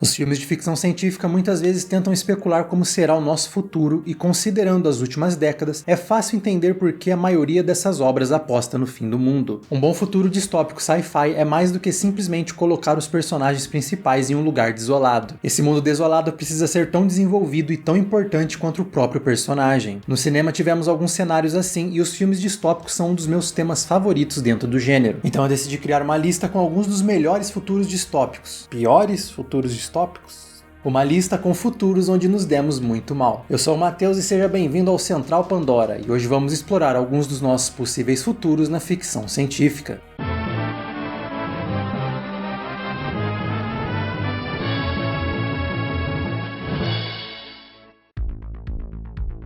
Os filmes de ficção científica muitas vezes tentam especular como será o nosso futuro e, considerando as últimas décadas, é fácil entender por que a maioria dessas obras aposta no fim do mundo. Um bom futuro distópico sci-fi é mais do que simplesmente colocar os personagens principais em um lugar desolado. Esse mundo desolado precisa ser tão desenvolvido e tão importante quanto o próprio personagem. No cinema tivemos alguns cenários assim e os filmes distópicos são um dos meus temas favoritos dentro do gênero. Então eu decidi criar uma lista com alguns dos melhores futuros distópicos. Piores futuros distópicos? Uma lista com futuros onde nos demos muito mal. Eu sou o Matheus e seja bem-vindo ao Central Pandora, e hoje vamos explorar alguns dos nossos possíveis futuros na ficção científica.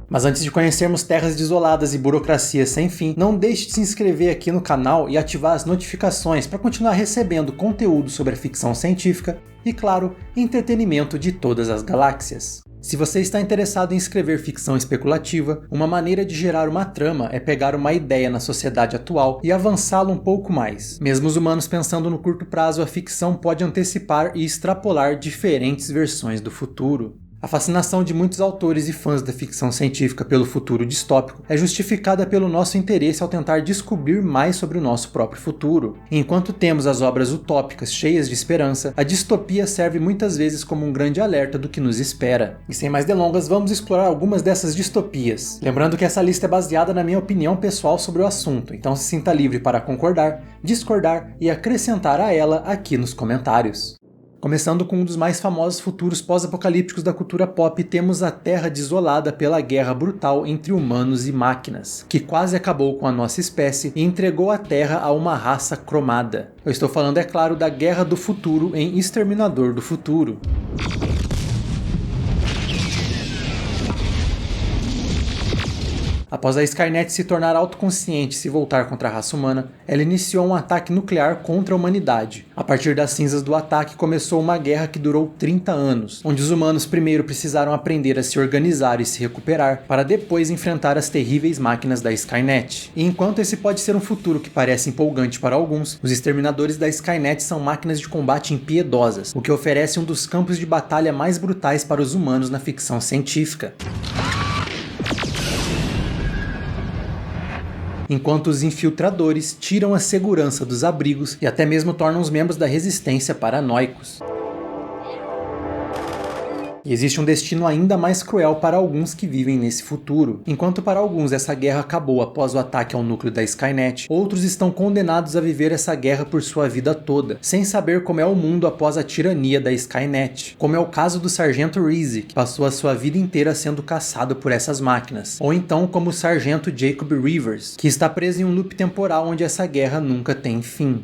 Mas antes de conhecermos terras desoladas e burocracia sem fim, não deixe de se inscrever aqui no canal e ativar as notificações para continuar recebendo conteúdo sobre a ficção científica e, claro, entretenimento de todas as galáxias. Se você está interessado em escrever ficção especulativa, uma maneira de gerar uma trama é pegar uma ideia na sociedade atual e avançá-la um pouco mais. Mesmo os humanos pensando no curto prazo, a ficção pode antecipar e extrapolar diferentes versões do futuro. A fascinação de muitos autores e fãs da ficção científica pelo futuro distópico é justificada pelo nosso interesse ao tentar descobrir mais sobre o nosso próprio futuro. Enquanto temos as obras utópicas cheias de esperança, a distopia serve muitas vezes como um grande alerta do que nos espera. E sem mais delongas, vamos explorar algumas dessas distopias. Lembrando que essa lista é baseada na minha opinião pessoal sobre o assunto, então se sinta livre para concordar, discordar e acrescentar a ela aqui nos comentários. Começando com um dos mais famosos futuros pós-apocalípticos da cultura pop, temos a Terra desolada pela guerra brutal entre humanos e máquinas, que quase acabou com a nossa espécie e entregou a Terra a uma raça cromada. Eu estou falando, é claro, da Guerra do Futuro em Exterminador do Futuro. Após a Skynet se tornar autoconsciente e se voltar contra a raça humana, ela iniciou um ataque nuclear contra a humanidade. A partir das cinzas do ataque começou uma guerra que durou 30 anos, onde os humanos primeiro precisaram aprender a se organizar e se recuperar, para depois enfrentar as terríveis máquinas da Skynet. E enquanto esse pode ser um futuro que parece empolgante para alguns, os exterminadores da Skynet são máquinas de combate impiedosas, o que oferece um dos campos de batalha mais brutais para os humanos na ficção científica. Enquanto os infiltradores tiram a segurança dos abrigos e até mesmo tornam os membros da resistência paranoicos. E existe um destino ainda mais cruel para alguns que vivem nesse futuro. Enquanto para alguns essa guerra acabou após o ataque ao núcleo da Skynet, outros estão condenados a viver essa guerra por sua vida toda, sem saber como é o mundo após a tirania da Skynet, como é o caso do Sargento Reese, que passou a sua vida inteira sendo caçado por essas máquinas, ou então como o Sargento Jacob Rivers, que está preso em um loop temporal onde essa guerra nunca tem fim.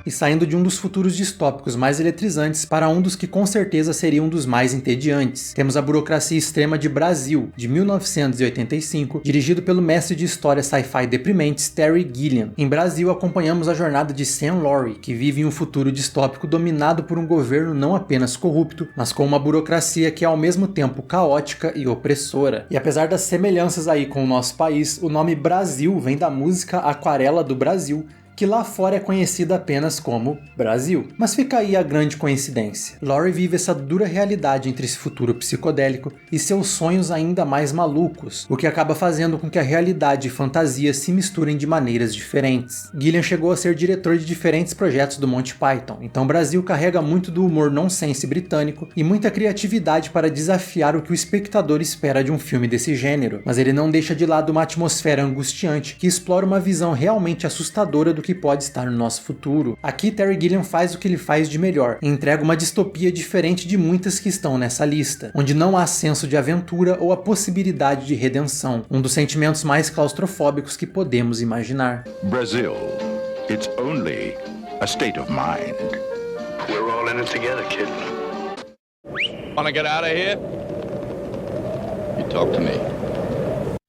E saindo de um dos futuros distópicos mais eletrizantes para um dos que com certeza seria um dos mais entediantes. Temos a Burocracia Extrema de Brasil, de 1985, dirigido pelo mestre de história sci-fi deprimentes Terry Gilliam. Em Brasil acompanhamos a jornada de Sam Laurie, que vive em um futuro distópico dominado por um governo não apenas corrupto, mas com uma burocracia que é ao mesmo tempo caótica e opressora. E apesar das semelhanças aí com o nosso país, o nome Brasil vem da música Aquarela do Brasil, que lá fora é conhecida apenas como Brasil. Mas fica aí a grande coincidência. Laurie vive essa dura realidade entre esse futuro psicodélico e seus sonhos ainda mais malucos, o que acaba fazendo com que a realidade e fantasia se misturem de maneiras diferentes. Gilliam chegou a ser diretor de diferentes projetos do Monty Python, então Brasil carrega muito do humor nonsense britânico e muita criatividade para desafiar o que o espectador espera de um filme desse gênero, mas ele não deixa de lado uma atmosfera angustiante que explora uma visão realmente assustadora do que pode estar no nosso futuro. Aqui Terry Gilliam faz o que ele faz de melhor, e entrega uma distopia diferente de muitas que estão nessa lista, onde não há senso de aventura ou a possibilidade de redenção, um dos sentimentos mais claustrofóbicos que podemos imaginar. Brazil, it's only a state of mind. We're all in it together, kid. Wanna get out of here? You talk to me.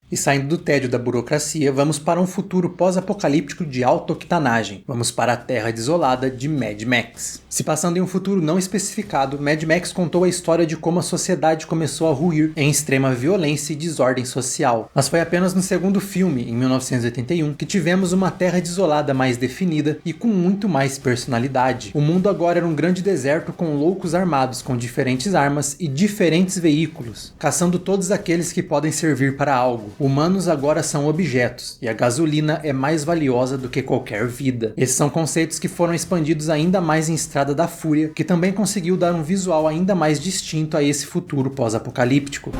E saindo do tédio da burocracia, vamos para um futuro pós-apocalíptico de alta octanagem. Vamos para a Terra Desolada de Mad Max. Se passando em um futuro não especificado, Mad Max contou a história de como a sociedade começou a ruir em extrema violência e desordem social. Mas foi apenas no segundo filme, em 1981, que tivemos uma Terra Desolada mais definida e com muito mais personalidade. O mundo agora era um grande deserto com loucos armados com diferentes armas e diferentes veículos, caçando todos aqueles que podem servir para algo. Humanos agora são objetos, e a gasolina é mais valiosa do que qualquer vida. Esses são conceitos que foram expandidos ainda mais em Estrada da Fúria, que também conseguiu dar um visual ainda mais distinto a esse futuro pós-apocalíptico.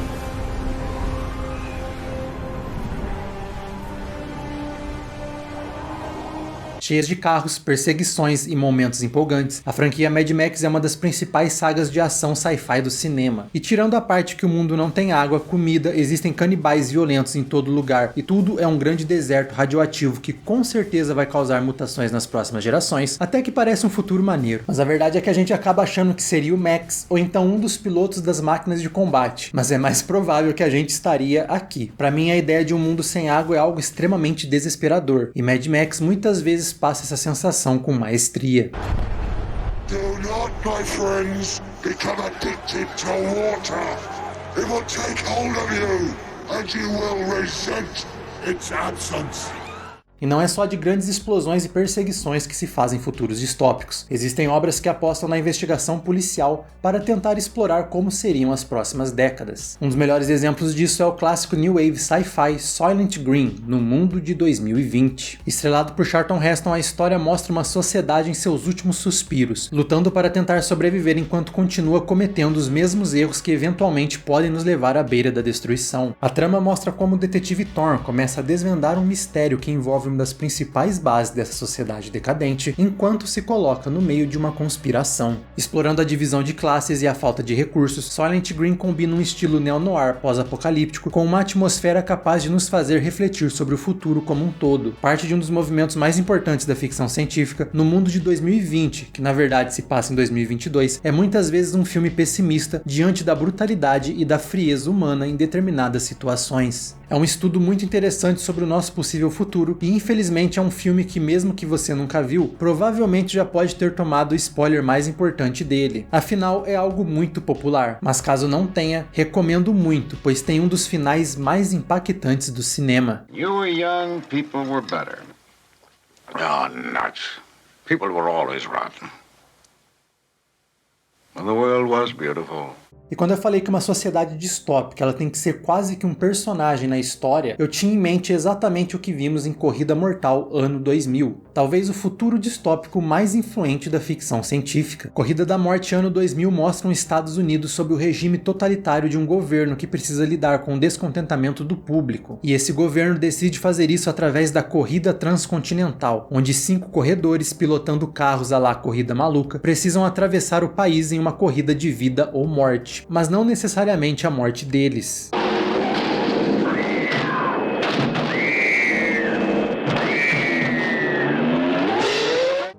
Cheias de carros, perseguições e momentos empolgantes, a franquia Mad Max é uma das principais sagas de ação sci-fi do cinema. E tirando a parte que o mundo não tem água, comida, existem canibais violentos em todo lugar, e tudo é um grande deserto radioativo que com certeza vai causar mutações nas próximas gerações, até que parece um futuro maneiro. Mas a verdade é que a gente acaba achando que seria o Max, ou então um dos pilotos das máquinas de combate, mas é mais provável que a gente estaria aqui. Pra mim, a ideia de um mundo sem água é algo extremamente desesperador, e Mad Max muitas vezes passa essa sensação com maestria. Do not, my friends, become addicted to water. It will take hold of you, and you will resent its absence. E não é só de grandes explosões e perseguições que se fazem futuros distópicos. Existem obras que apostam na investigação policial para tentar explorar como seriam as próximas décadas. Um dos melhores exemplos disso é o clássico New Wave Sci-Fi Soylent Green, no mundo de 2020. Estrelado por Charlton Heston, a história mostra uma sociedade em seus últimos suspiros, lutando para tentar sobreviver enquanto continua cometendo os mesmos erros que eventualmente podem nos levar à beira da destruição. A trama mostra como o detetive Thorne começa a desvendar um mistério que envolve uma das principais bases dessa sociedade decadente, enquanto se coloca no meio de uma conspiração. Explorando a divisão de classes e a falta de recursos, Soylent Green combina um estilo neo-noir pós-apocalíptico com uma atmosfera capaz de nos fazer refletir sobre o futuro como um todo. Parte de um dos movimentos mais importantes da ficção científica no mundo de 2020, que na verdade se passa em 2022, é muitas vezes um filme pessimista diante da brutalidade e da frieza humana em determinadas situações. É um estudo muito interessante sobre o nosso possível futuro e infelizmente é um filme que, mesmo que você nunca viu, provavelmente já pode ter tomado o spoiler mais importante dele. Afinal, é algo muito popular, mas caso não tenha, recomendo muito, pois tem um dos finais mais impactantes do cinema. You were young, people were better. Oh, nuts. People were always rotten. When the world was beautiful. E quando eu falei que uma sociedade distópica ela tem que ser quase que um personagem na história, eu tinha em mente exatamente o que vimos em Corrida Mortal ano 2000. Talvez o futuro distópico mais influente da ficção científica. Corrida da Morte ano 2000 mostra os Estados Unidos sob o regime totalitário de um governo que precisa lidar com o descontentamento do público. E esse governo decide fazer isso através da corrida transcontinental, onde 5 corredores pilotando carros à la corrida maluca precisam atravessar o país em uma corrida de vida ou morte. Mas não necessariamente a morte deles.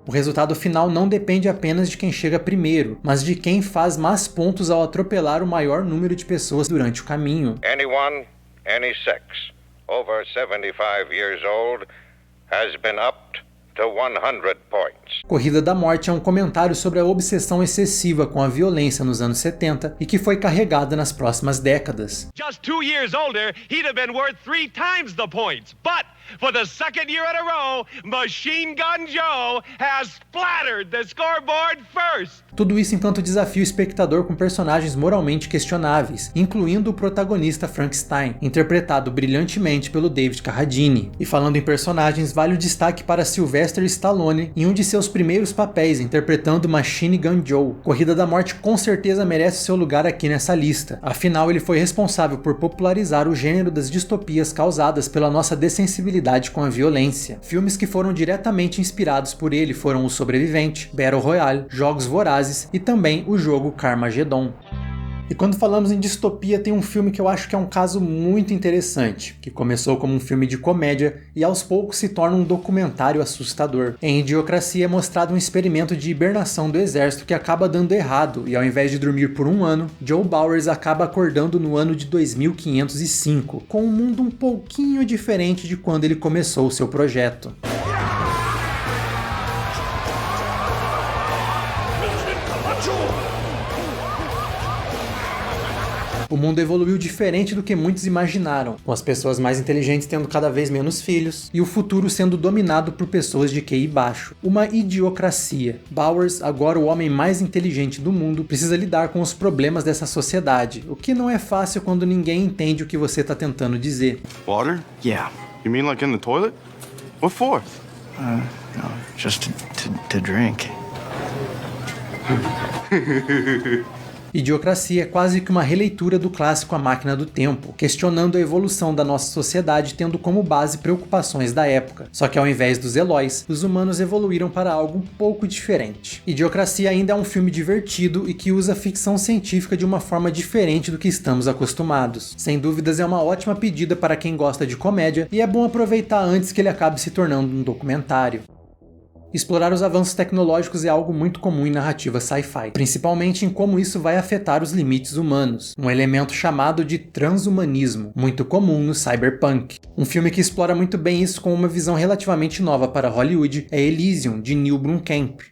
O resultado final não depende apenas de quem chega primeiro, mas de quem faz mais pontos ao atropelar o maior número de pessoas durante o caminho. Anyone, any sex, over 75 years old, has been upped to 100 points. Corrida da Morte é um comentário sobre a obsessão excessiva com a violência nos anos 70 e que foi carregada nas próximas décadas. Just 2 years older, he'd have been worth 3 times the points. But for the second year in a row, Machine Gun Joe has splattered the scoreboard first. Tudo isso enquanto desafia o espectador com personagens moralmente questionáveis, incluindo o protagonista Frankenstein, interpretado brilhantemente pelo David Carradine. E falando em personagens, vale o destaque para Sylvester Stallone em um de seus primeiros papéis, interpretando Machine Gun Joe. Corrida da Morte com certeza merece seu lugar aqui nessa lista, afinal ele foi responsável por popularizar o gênero das distopias causadas pela nossa dessensibilidade com a violência. Filmes que foram diretamente inspirados por ele foram O Sobrevivente, Battle Royale, Jogos Vorazes e também o jogo Carmageddon. E quando falamos em distopia, tem um filme que eu acho que é um caso muito interessante, que começou como um filme de comédia e aos poucos se torna um documentário assustador. Em Idiocracia é mostrado um experimento de hibernação do exército que acaba dando errado, e ao invés de dormir por um ano, Joe Bowers acaba acordando no ano de 2505, com um mundo um pouquinho diferente de quando ele começou o seu projeto. O mundo evoluiu diferente do que muitos imaginaram, com as pessoas mais inteligentes tendo cada vez menos filhos e o futuro sendo dominado por pessoas de QI baixo. Uma idiocracia. Bowers, agora o homem mais inteligente do mundo, precisa lidar com os problemas dessa sociedade, o que não é fácil quando ninguém entende o que você está tentando dizer. Water? Yeah. You mean like in the toilet? What for? No, just to drink. Idiocracia é quase que uma releitura do clássico A Máquina do Tempo, questionando a evolução da nossa sociedade tendo como base preocupações da época. Só que ao invés dos Eloys, os humanos evoluíram para algo um pouco diferente. Idiocracia ainda é um filme divertido e que usa ficção científica de uma forma diferente do que estamos acostumados. Sem dúvidas é uma ótima pedida para quem gosta de comédia e é bom aproveitar antes que ele acabe se tornando um documentário. Explorar os avanços tecnológicos é algo muito comum em narrativa sci-fi, principalmente em como isso vai afetar os limites humanos, um elemento chamado de transhumanismo, muito comum no cyberpunk. Um filme que explora muito bem isso com uma visão relativamente nova para Hollywood é Elysium, de Neil Blomkamp.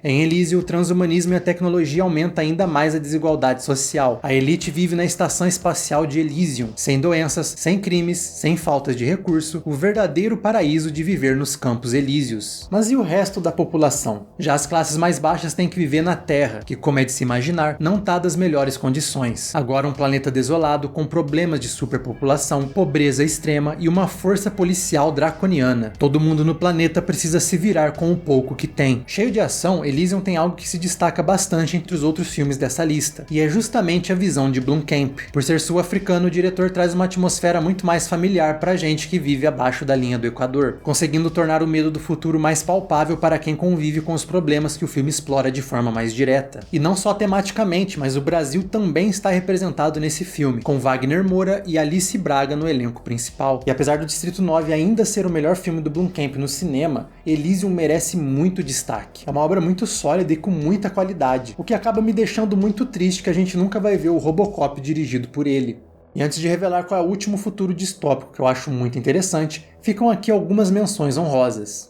Em Elysium, o transhumanismo e a tecnologia aumenta ainda mais a desigualdade social. A elite vive na estação espacial de Elysium, sem doenças, sem crimes, sem faltas de recurso, o verdadeiro paraíso de viver nos Campos Elíseos. Mas e o resto da população? Já as classes mais baixas têm que viver na Terra, que, como é de se imaginar, não está das melhores condições. Agora um planeta desolado, com problemas de superpopulação, pobreza extrema e uma força policial draconiana. Todo mundo no planeta precisa se virar com o pouco que tem. Cheio de ação, Elysium tem algo que se destaca bastante entre os outros filmes dessa lista, e é justamente a visão de Blomkamp. Por ser sul-africano, o diretor traz uma atmosfera muito mais familiar pra gente que vive abaixo da linha do Equador, conseguindo tornar o medo do futuro mais palpável para quem convive com os problemas que o filme explora de forma mais direta. E não só tematicamente, mas o Brasil também está representado nesse filme, com Wagner Moura e Alice Braga no elenco principal. E apesar do Distrito 9 ainda ser o melhor filme do Blomkamp no cinema, Elysium merece muito destaque. É uma obra muito sólida e com muita qualidade, o que acaba me deixando muito triste que a gente nunca vai ver o Robocop dirigido por ele. E antes de revelar qual é o último futuro distópico que eu acho muito interessante, ficam aqui algumas menções honrosas.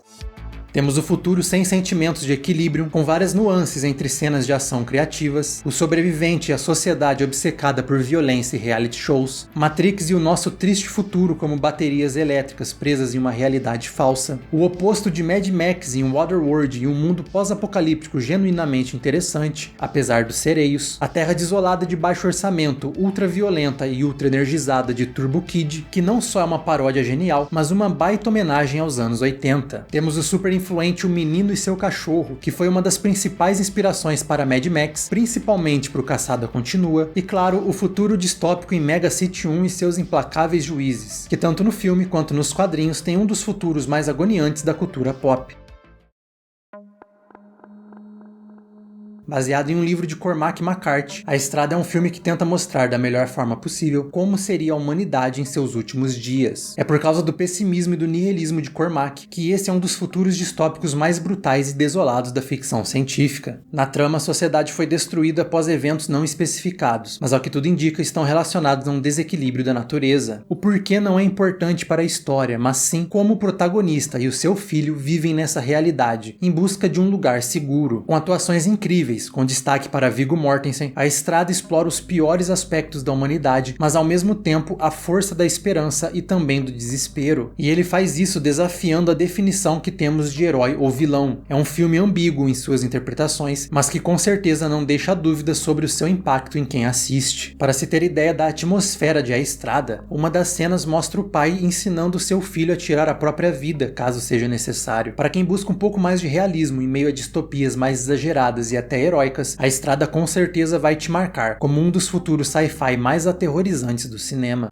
Temos o futuro sem sentimentos de equilíbrio, com várias nuances entre cenas de ação criativas, o sobrevivente e a sociedade obcecada por violência e reality shows, Matrix e o nosso triste futuro como baterias elétricas presas em uma realidade falsa, o oposto de Mad Max em Waterworld e um mundo pós-apocalíptico genuinamente interessante, apesar dos sereios, a Terra desolada de baixo orçamento, ultra-violenta e ultra-energizada de Turbo Kid, que não só é uma paródia genial, mas uma baita homenagem aos anos 80. Temos o super influente O Menino e Seu Cachorro, que foi uma das principais inspirações para Mad Max, principalmente para o Caçada Continua, e claro, o futuro distópico em Mega City 1 e seus implacáveis juízes, que tanto no filme quanto nos quadrinhos tem um dos futuros mais agoniantes da cultura pop. Baseado em um livro de Cormac McCarthy, A Estrada é um filme que tenta mostrar da melhor forma possível como seria a humanidade em seus últimos dias. É por causa do pessimismo e do nihilismo de Cormac que esse é um dos futuros distópicos mais brutais e desolados da ficção científica. Na trama, a sociedade foi destruída após eventos não especificados, mas ao que tudo indica estão relacionados a um desequilíbrio da natureza. O porquê não é importante para a história, mas sim como o protagonista e o seu filho vivem nessa realidade, em busca de um lugar seguro, com atuações incríveis. Com destaque para Viggo Mortensen, A Estrada explora os piores aspectos da humanidade, mas ao mesmo tempo a força da esperança e também do desespero. E ele faz isso desafiando a definição que temos de herói ou vilão. É um filme ambíguo em suas interpretações, mas que com certeza não deixa dúvidas sobre o seu impacto em quem assiste. Para se ter ideia da atmosfera de A Estrada, uma das cenas mostra o pai ensinando seu filho a tirar a própria vida, caso seja necessário. Para quem busca um pouco mais de realismo em meio a distopias mais exageradas e até heróicas, A Estrada com certeza vai te marcar como um dos futuros sci-fi mais aterrorizantes do cinema.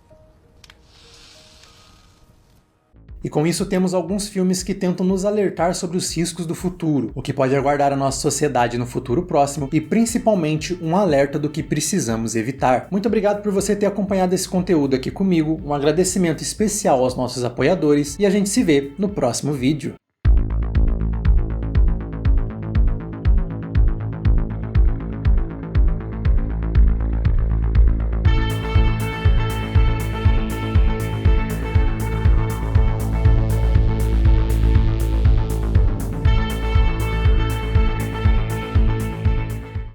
E com isso temos alguns filmes que tentam nos alertar sobre os riscos do futuro, o que pode aguardar a nossa sociedade no futuro próximo e principalmente um alerta do que precisamos evitar. Muito obrigado por você ter acompanhado esse conteúdo aqui comigo, um agradecimento especial aos nossos apoiadores e a gente se vê no próximo vídeo.